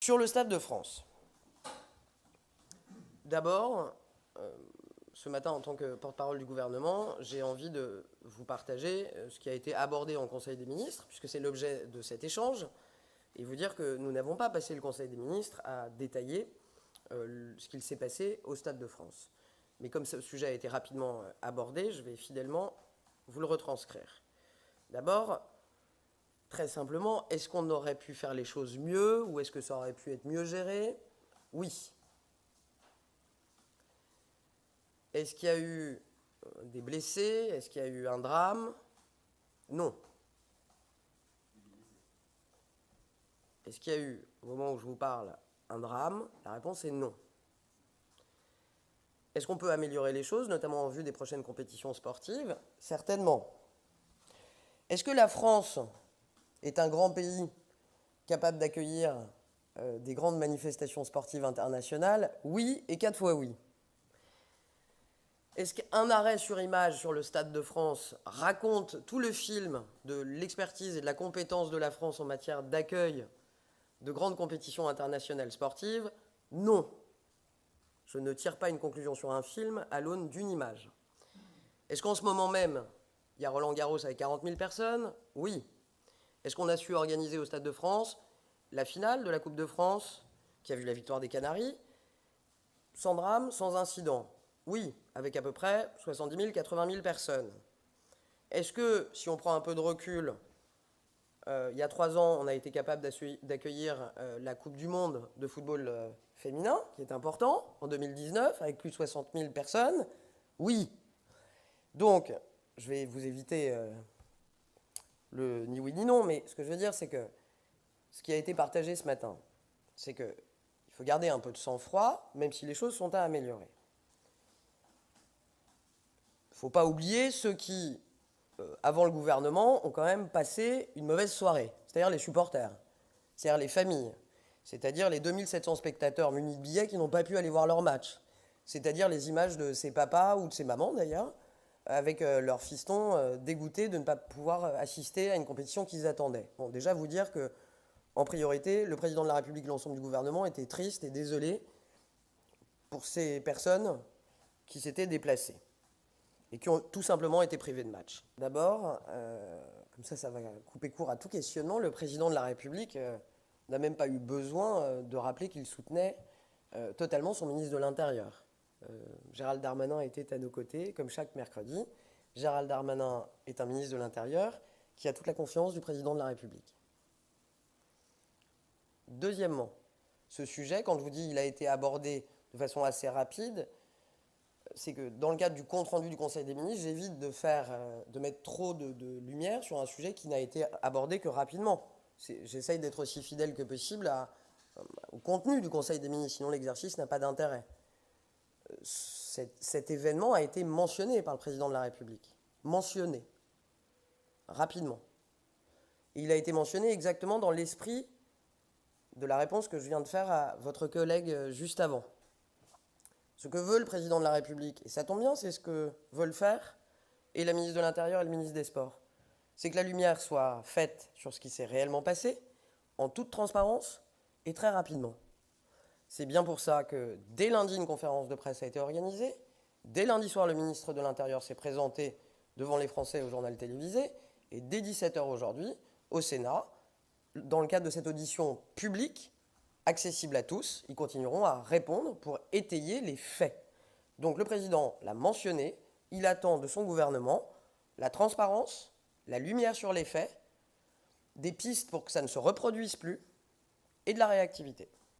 Sur le Stade de France, d'abord, ce matin, en tant que porte-parole du gouvernement, j'ai envie de vous partager ce qui a été abordé en Conseil des ministres, puisque c'est l'objet de cet échange, et vous dire que nous n'avons pas passé le Conseil des ministres à détailler ce qu'il s'est passé au Stade de France. Mais comme ce sujet a été rapidement abordé, je vais fidèlement vous le retranscrire. D'abord, très simplement, est-ce qu'on aurait pu faire les choses mieux ou est-ce que ça aurait pu être mieux géré? Oui. Est-ce qu'il y a eu des blessés? Est-ce qu'il y a eu un drame? Non. Est-ce qu'il y a eu, au moment où je vous parle, un drame? La réponse est non. Est-ce qu'on peut améliorer les choses, notamment en vue des prochaines compétitions sportives? Certainement. Est-ce que la France est un grand pays capable d'accueillir des grandes manifestations sportives internationales? Oui, et 4 fois oui. Est-ce qu'un arrêt sur image sur le Stade de France raconte tout le film de l'expertise et de la compétence de la France en matière d'accueil de grandes compétitions internationales sportives? Non. Je ne tire pas une conclusion sur un film à l'aune d'une image. Est-ce qu'en ce moment même, il y a Roland-Garros avec 40 000 personnes? Oui. Est-ce qu'on a su organiser au Stade de France la finale de la Coupe de France, qui a vu la victoire des Canaries, sans drame, sans incident? Oui, avec à peu près 70 000, 80 000 personnes. Est-ce que, si on prend un peu de recul, il y a 3 ans, on a été capable d'accueillir la Coupe du Monde de football féminin, qui est important, en 2019, avec plus de 60 000 personnes? Oui. Donc, je vais vous éviter le ni oui ni non, mais ce que je veux dire, c'est que ce qui a été partagé ce matin, c'est qu'il faut garder un peu de sang-froid, même si les choses sont à améliorer. Il ne faut pas oublier ceux qui, avant le gouvernement, ont quand même passé une mauvaise soirée, c'est-à-dire les supporters, c'est-à-dire les familles, c'est-à-dire les 2700 spectateurs munis de billets qui n'ont pas pu aller voir leur match, c'est-à-dire les images de ces papas ou de ces mamans d'ailleurs, avec leurs fistons dégoûtés de ne pas pouvoir assister à une compétition qu'ils attendaient. Bon, déjà vous dire que, en priorité, le président de la République et l'ensemble du gouvernement étaient tristes et désolés pour ces personnes qui s'étaient déplacées et qui ont tout simplement été privés de match. D'abord, comme ça va couper court à tout questionnement, le président de la République n'a même pas eu besoin de rappeler qu'il soutenait totalement son ministre de l'Intérieur. Gérald Darmanin était à nos côtés, comme chaque mercredi. Gérald Darmanin est un ministre de l'Intérieur qui a toute la confiance du président de la République. Deuxièmement, ce sujet, quand je vous dis qu'il a été abordé de façon assez rapide, c'est que dans le cadre du compte-rendu du Conseil des ministres, j'évite de mettre trop de lumière sur un sujet qui n'a été abordé que rapidement. J'essaye d'être aussi fidèle que possible au contenu du Conseil des ministres, sinon l'exercice n'a pas d'intérêt. Cet événement a été mentionné par le président de la République. Mentionné. Rapidement. Et il a été mentionné exactement dans l'esprit de la réponse que je viens de faire à votre collègue juste avant. Ce que veut le président de la République, et ça tombe bien, c'est ce que veulent faire et la ministre de l'Intérieur et le ministre des Sports, c'est que la lumière soit faite sur ce qui s'est réellement passé, en toute transparence et très rapidement. C'est bien pour ça que dès lundi, une conférence de presse a été organisée. Dès lundi soir, le ministre de l'Intérieur s'est présenté devant les Français au journal télévisé. Et dès 17h aujourd'hui, au Sénat, dans le cadre de cette audition publique, accessible à tous, ils continueront à répondre pour étayer les faits. Donc le président l'a mentionné, il attend de son gouvernement la transparence, la lumière sur les faits, des pistes pour que ça ne se reproduise plus et de la réactivité.